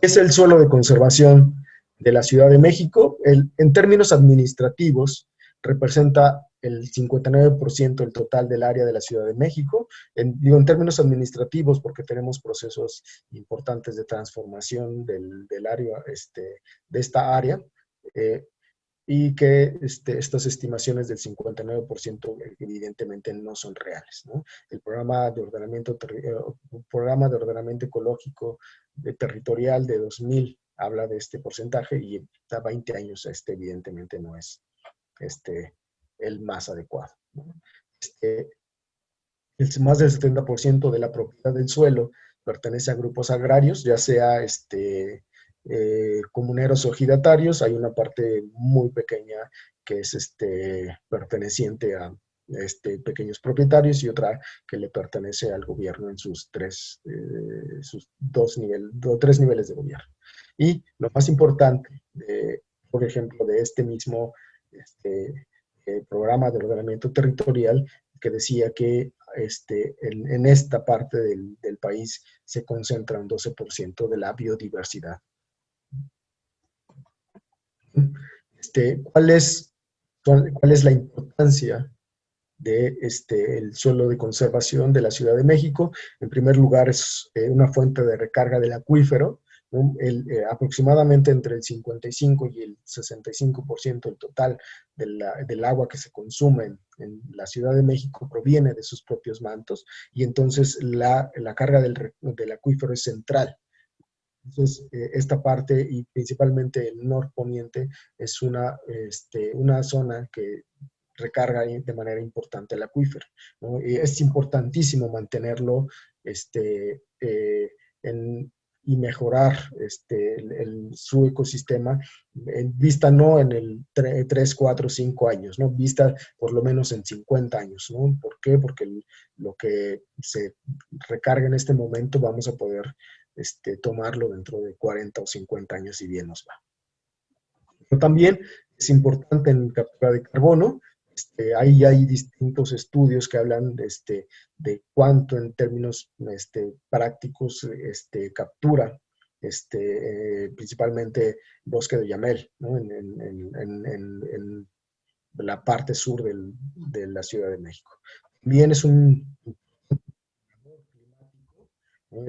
Es el suelo de conservación de la Ciudad de México. En términos administrativos, representa el 59% del total del área de la Ciudad de México. Digo en términos administrativos porque tenemos procesos importantes de transformación del área, de esta área, y que estas estimaciones del 59% evidentemente no son reales, ¿no? El programa de ordenamiento ecológico territorial de 2000 habla de este porcentaje, y a 20 años evidentemente no es el más adecuado, ¿no? Más del 70% de la propiedad del suelo pertenece a grupos agrarios, ya sea comuneros o ejidatarios. Hay una parte muy pequeña que es perteneciente pequeños propietarios y otra que le pertenece al gobierno en sus tres niveles de gobierno. Y lo más importante, por ejemplo, de este mismo programa de ordenamiento territorial, que decía que en esta parte del país se concentra un 12% de la biodiversidad. ¿Cuál es la importancia de el suelo de conservación de la Ciudad de México? En primer lugar, es una fuente de recarga del acuífero, ¿no? Aproximadamente entre el 55 y el 65% del total del agua que se consume en la Ciudad de México proviene de sus propios mantos, y entonces la carga del acuífero es central. Entonces, esta parte, y principalmente el norponiente, es una zona que recarga de manera importante el acuífero, ¿no? Y es importantísimo mantenerlo en, y mejorar su ecosistema, en vista no en el 3, 4, 5 años, ¿no? Vista por lo menos en 50 años, ¿no? ¿Por qué? Porque lo que se recarga en este momento vamos a poder tomarlo dentro de 40 o 50 años si bien nos va. Pero también es importante en captura de carbono. Ahí hay distintos estudios que hablan de cuánto en términos prácticos captura principalmente bosque de Yamel, ¿no? En la parte sur de la Ciudad de México. También es un ¿no?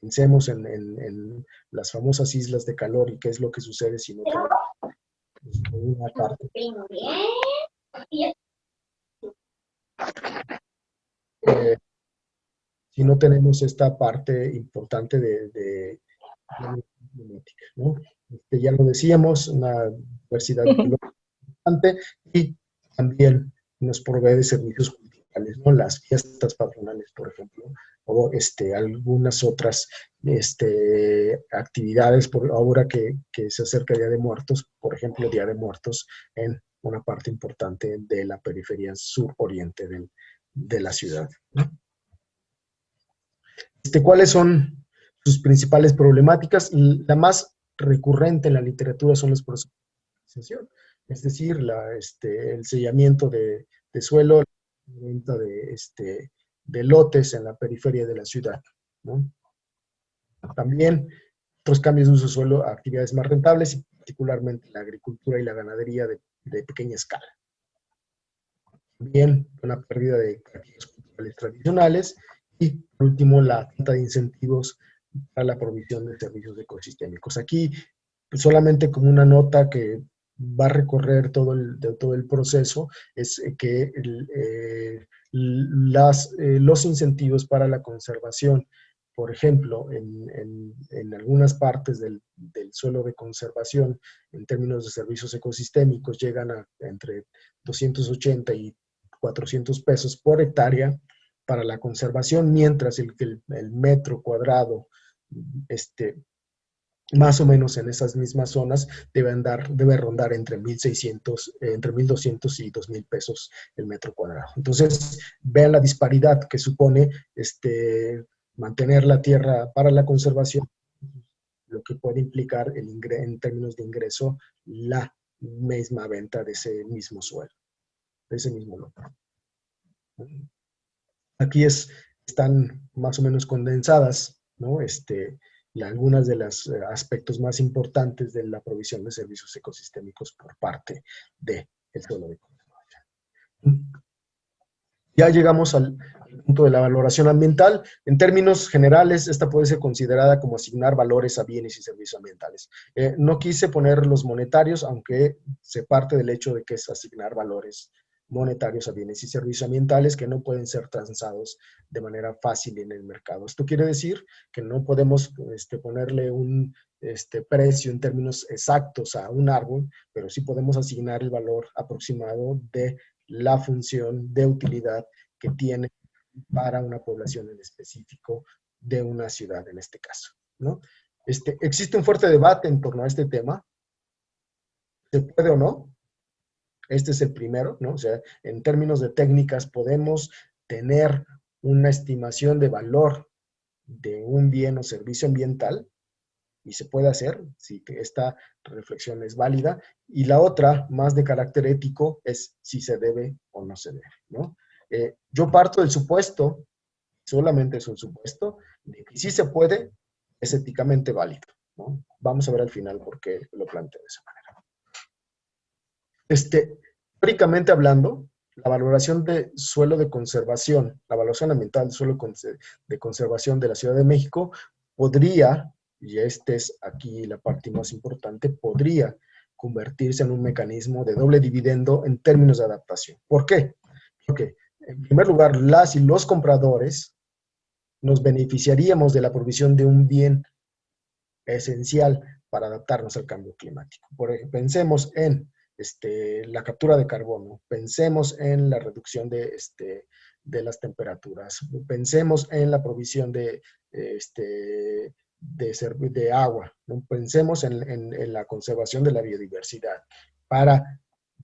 Pensemos en las famosas islas de calor y qué es lo que sucede si no tenemos una parte. Si no tenemos esta parte importante de climática, ¿no? Ya lo decíamos, una diversidad importante, y también nos provee de servicios culturales, ¿no? Las fiestas patronales, por ejemplo, o algunas otras actividades, por ahora que se acerca el Día de Muertos, por ejemplo, Día de Muertos en una parte importante de la periferia sur-oriente de la ciudad, ¿no? ¿Cuáles son sus principales problemáticas? La más recurrente en la literatura son los procesos de urbanización, es decir, el sellamiento de suelo, la venta de lotes en la periferia de la ciudad, ¿no? También otros cambios de uso de suelo a actividades más rentables, y particularmente la agricultura y la ganadería de pequeña escala. También una pérdida de actividades culturales tradicionales, y por último la falta de incentivos para la provisión de servicios ecosistémicos. Aquí solamente como una nota que va a recorrer todo el proceso, es que los incentivos para la conservación, por ejemplo, en algunas partes del suelo de conservación, en términos de servicios ecosistémicos, llegan a entre 280 y 400 pesos por hectárea para la conservación, mientras el metro cuadrado más o menos en esas mismas zonas debe rondar entre 1,600, entre 1,200 y 2,000 pesos el metro cuadrado. Entonces, vean la disparidad que supone mantener la tierra para la conservación, lo que puede implicar en términos de ingreso la misma venta de ese mismo suelo, de ese mismo local. Aquí están más o menos condensadas, ¿no? Algunas de los aspectos más importantes de la provisión de servicios ecosistémicos por parte del suelo de conservación. Ya llegamos al punto de la valoración ambiental. En términos generales, esta puede ser considerada como asignar valores a bienes y servicios ambientales. No quise poner los monetarios, aunque se parte del hecho de que es asignar valores monetarios a bienes y servicios ambientales que no pueden ser transados de manera fácil en el mercado. Esto quiere decir que no podemos ponerle un precio en términos exactos a un árbol, pero sí podemos asignar el valor aproximado de la función de utilidad que tiene para una población en específico de una ciudad en este caso, ¿no? Existe un fuerte debate en torno a este tema. ¿Se puede o no? Este es el primero, ¿no? O sea, en términos de técnicas podemos tener una estimación de valor de un bien o servicio ambiental, y se puede hacer si esta reflexión es válida. Y la otra, más de carácter ético, es si se debe o no se debe, ¿no? Yo parto del supuesto, solamente es un supuesto, de que si se puede, es éticamente válido, ¿no? Vamos a ver al final por qué lo planteo de esa manera. Teóricamente hablando, la valoración de suelo de conservación, la valoración ambiental de suelo de conservación de la Ciudad de México podría, y esta es aquí la parte más importante, podría convertirse en un mecanismo de doble dividendo en términos de adaptación. ¿Por qué? Porque, en primer lugar, las y los compradores nos beneficiaríamos de la provisión de un bien esencial para adaptarnos al cambio climático. Por ejemplo, pensemos en la captura de carbono, pensemos en la reducción de las temperaturas, pensemos en la provisión de agua, ¿no? Pensemos en la conservación de la biodiversidad para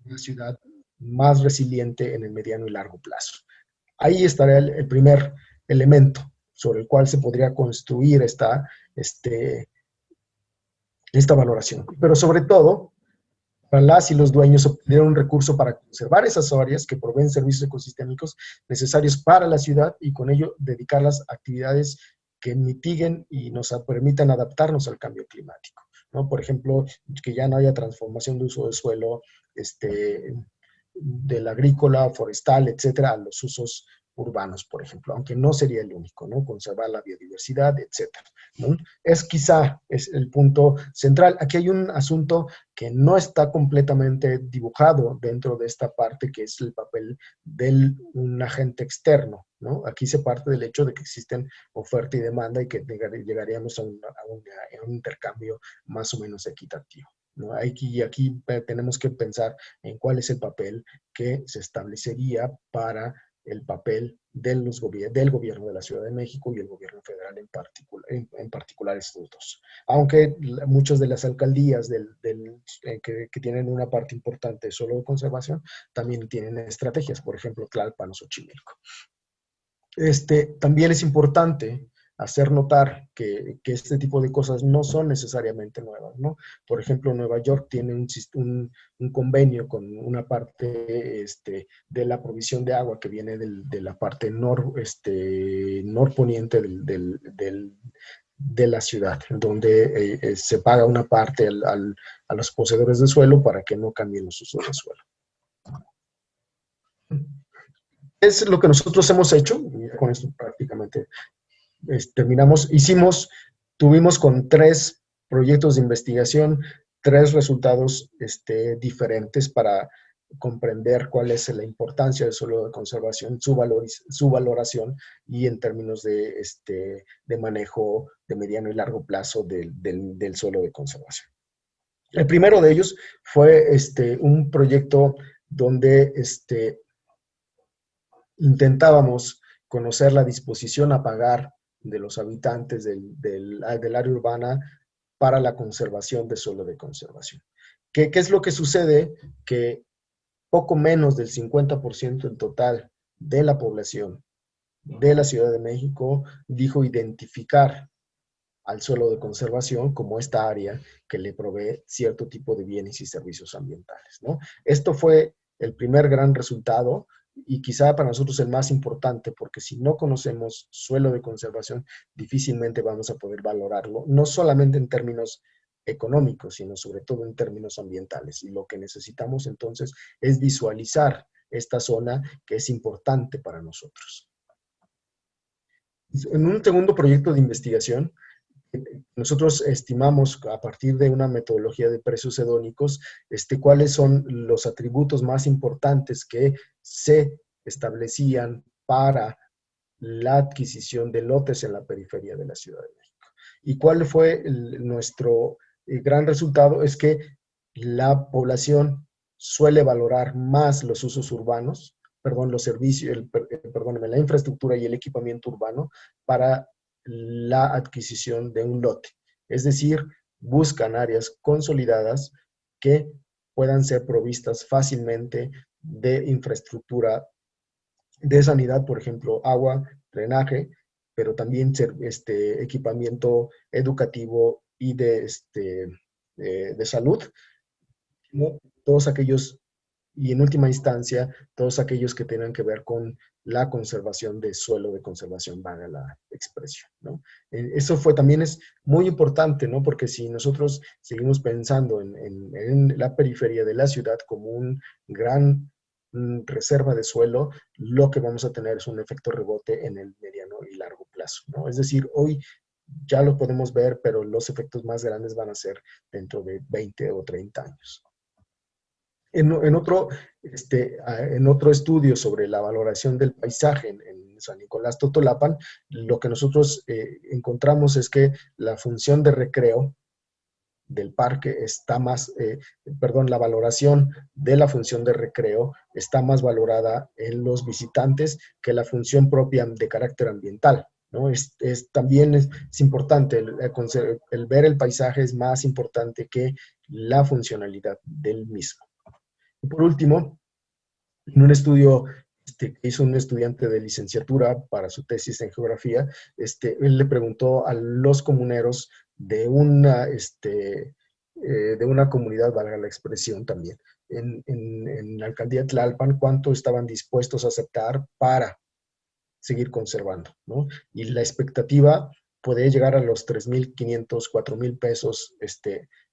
una ciudad más resiliente en el mediano y largo plazo. Ahí estaría el primer elemento sobre el cual se podría construir esta valoración. Pero sobre todo, para las y los dueños obtener un recurso para conservar esas áreas que proveen servicios ecosistémicos necesarios para la ciudad y con ello dedicarlas a actividades que mitiguen y nos permitan adaptarnos al cambio climático, ¿no? Por ejemplo, que ya no haya transformación de uso de suelo, del agrícola, forestal, etcétera, a los usos urbanos, por ejemplo, aunque no sería el único, ¿no? Conservar la biodiversidad, etcétera, ¿no? Es el punto central. Aquí hay un asunto que no está completamente dibujado dentro de esta parte, que es el papel de un agente externo, ¿no? Aquí se parte del hecho de que existen oferta y demanda y que llegaríamos a un intercambio más o menos equitativo, ¿no? Aquí tenemos que pensar en cuál es el papel que se establecería para el papel del gobierno de la Ciudad de México y el gobierno federal en particular estos dos. Aunque muchas de las alcaldías que tienen una parte importante solo de conservación, también tienen estrategias, por ejemplo, Tlalpan o Xochimilco. También es importante hacer notar que este tipo de cosas no son necesariamente nuevas, ¿no? Por ejemplo, Nueva York tiene un convenio con una parte de la provisión de agua que viene de la parte norponiente de la ciudad, donde se paga una parte a los poseedores de suelo para que no cambien los usos de suelo. Es lo que nosotros hemos hecho, y con esto prácticamente tuvimos con 3 proyectos de investigación, 3 resultados diferentes para comprender cuál es la importancia del suelo de conservación, su valoración y en términos de manejo de mediano y largo plazo del suelo de conservación. El primero de ellos fue un proyecto donde intentábamos conocer la disposición a pagar de los habitantes del área urbana para la conservación de suelo de conservación. ¿Qué es lo que sucede? Que poco menos del 50% en total de la población de la Ciudad de México dijo identificar al suelo de conservación como esta área que le provee cierto tipo de bienes y servicios ambientales, ¿no? Esto fue el primer gran resultado y quizá para nosotros el más importante, porque si no conocemos suelo de conservación, difícilmente vamos a poder valorarlo, no solamente en términos económicos, sino sobre todo en términos ambientales. Y lo que necesitamos entonces es visualizar esta zona que es importante para nosotros. En un segundo proyecto de investigación, nosotros estimamos a partir de una metodología de precios hedónicos cuáles son los atributos más importantes que se establecían para la adquisición de lotes en la periferia de la Ciudad de México. ¿Y cuál fue nuestro gran resultado? Es que la población suele valorar más los usos urbanos, los servicios, la infraestructura y el equipamiento urbano para la adquisición de un lote. Es decir, buscan áreas consolidadas que puedan ser provistas fácilmente de infraestructura de sanidad, por ejemplo, agua, drenaje, pero también equipamiento educativo y de salud, ¿no? Todos aquellos, y en última instancia, todos aquellos que tengan que ver con la conservación de suelo de conservación, valga la expresión, ¿no? Eso también es muy importante, ¿no? Porque si nosotros seguimos pensando en la periferia de la ciudad como un gran reserva de suelo, lo que vamos a tener es un efecto rebote en el mediano y largo plazo, ¿no? Es decir, hoy ya lo podemos ver, pero los efectos más grandes van a ser dentro de 20 o 30 años. En otro estudio sobre la valoración del paisaje en San Nicolás Totolapan, lo que nosotros encontramos es que la función de recreo del parque está más, perdón, la valoración de la función de recreo está más valorada en los visitantes que la función propia de carácter ambiental, ¿no? También es importante, el ver el paisaje es más importante que la funcionalidad del mismo. Y por último, en un estudio que hizo un estudiante de licenciatura para su tesis en geografía, él le preguntó a los comuneros de una comunidad, valga la expresión también, en la alcaldía de Tlalpan, cuánto estaban dispuestos a aceptar para seguir conservando, ¿no? Y la expectativa puede llegar a los 3,500, 4,000 pesos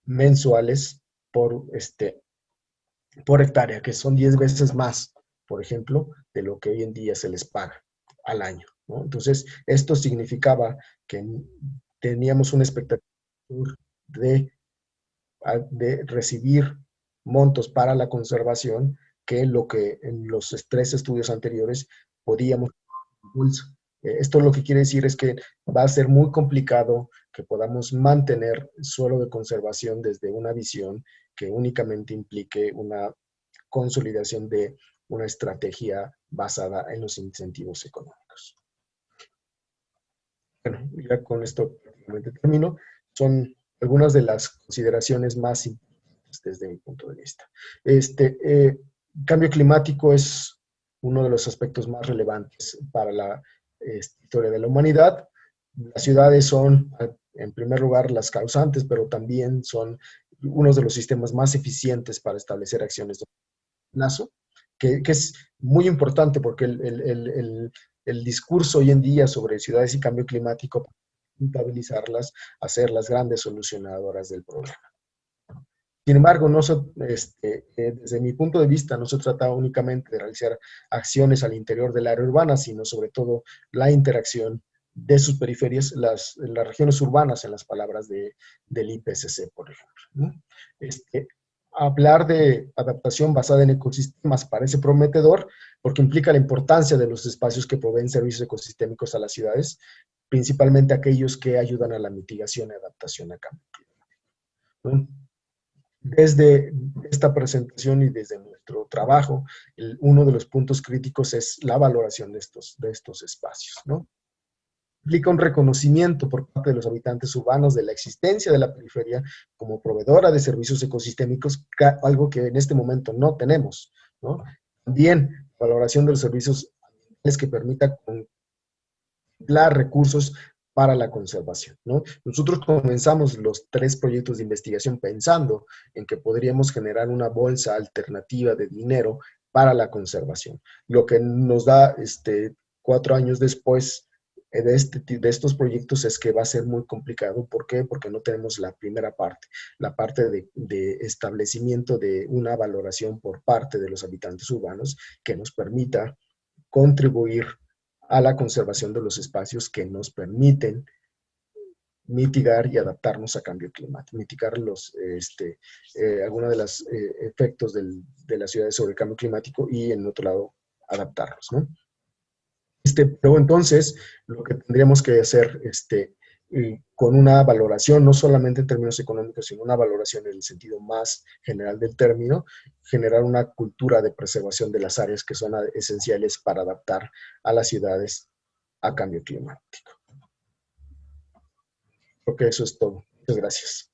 mensuales por hectárea, que son 10 veces más, por ejemplo, de lo que hoy en día se les paga al año, ¿no? Entonces, esto significaba que teníamos una expectativa de, de recibir montos para la conservación que lo que en los 3 estudios anteriores podíamos impulso. Esto lo que quiere decir es que va a ser muy complicado que podamos mantener suelo de conservación desde una visión que únicamente implique una consolidación de una estrategia basada en los incentivos económicos. Bueno, ya con esto prácticamente termino. Son algunas de las consideraciones más importantes desde mi punto de vista. Cambio climático es uno de los aspectos más relevantes para la historia de la humanidad. Las ciudades son, en primer lugar, las causantes, pero también son uno de los sistemas más eficientes para establecer acciones de plazo, que es muy importante porque el discurso hoy en día sobre ciudades y cambio climático, contabilizarlas, hacer las grandes solucionadoras del problema. Sin embargo, desde mi punto de vista, no se trata únicamente de realizar acciones al interior del área urbana, sino sobre todo la interacción de sus periferias, las regiones urbanas, en las palabras del IPCC, por ejemplo, ¿no? Hablar de adaptación basada en ecosistemas parece prometedor porque implica la importancia de los espacios que proveen servicios ecosistémicos a las ciudades, principalmente aquellos que ayudan a la mitigación y adaptación a cambio climático, ¿no? Desde esta presentación y desde nuestro trabajo, uno de los puntos críticos es la valoración de estos espacios, ¿no? Implica un reconocimiento por parte de los habitantes urbanos de la existencia de la periferia como proveedora de servicios ecosistémicos, algo que en este momento no tenemos, ¿no? También valoración de los servicios ambientales que permita contemplar recursos para la conservación, ¿no? Nosotros comenzamos los 3 proyectos de investigación pensando en que podríamos generar una bolsa alternativa de dinero para la conservación, lo que nos da 4 años después de estos proyectos es que va a ser muy complicado. ¿Por qué? Porque no tenemos la primera parte, la parte de establecimiento de una valoración por parte de los habitantes urbanos que nos permita contribuir a la conservación de los espacios que nos permiten mitigar y adaptarnos a cambio climático, mitigar algunos de los efectos de las ciudades sobre el cambio climático y en otro lado adaptarnos, ¿no? Pero entonces, lo que tendríamos que hacer con una valoración, no solamente en términos económicos, sino una valoración en el sentido más general del término, generar una cultura de preservación de las áreas que son esenciales para adaptar a las ciudades a cambio climático. Creo que eso es todo. Muchas gracias.